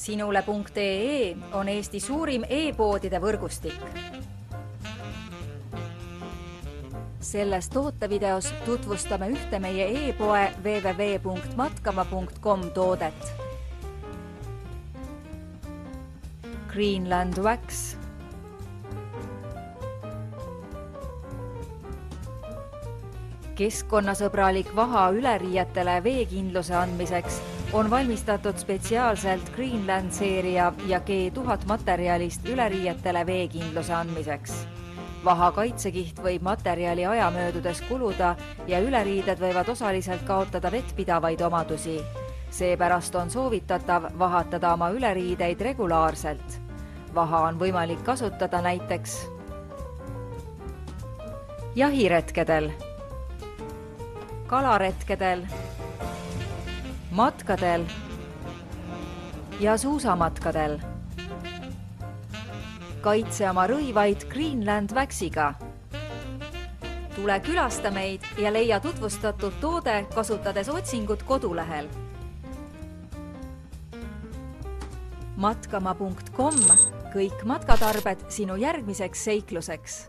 Sinule.ee on Eesti suurim e-poodide võrgustik. Selles tootevideos tutvustame ühte meie e-poe www.matkama.com toodet. Greenland Wax. Keskkonnasõbralik vaha üleriietele veekindluse andmiseks on valmistatud spetsiaalselt Greenland seeria ja G1000 materjalist üleriietele veekindluse andmiseks. Vaha kaitsekiht võib materjali aja möödudes kuluda ja üleriided võivad osaliselt kaotada vettpidavaid omadusi. Seepärast on soovitatav vahatada oma üleriideid regulaarselt. Vaha on võimalik kasutada näiteks jahiretkedel, kalaretkedel, matkadel ja suusamatkadel. Kaitse oma rõivaid Greenland Waxiga. Tule külasta meid ja leia tutvustatud toode kasutades otsingut kodulehel. Matkama.com, kõik matkatarbed sinu järgmiseks seikluseks.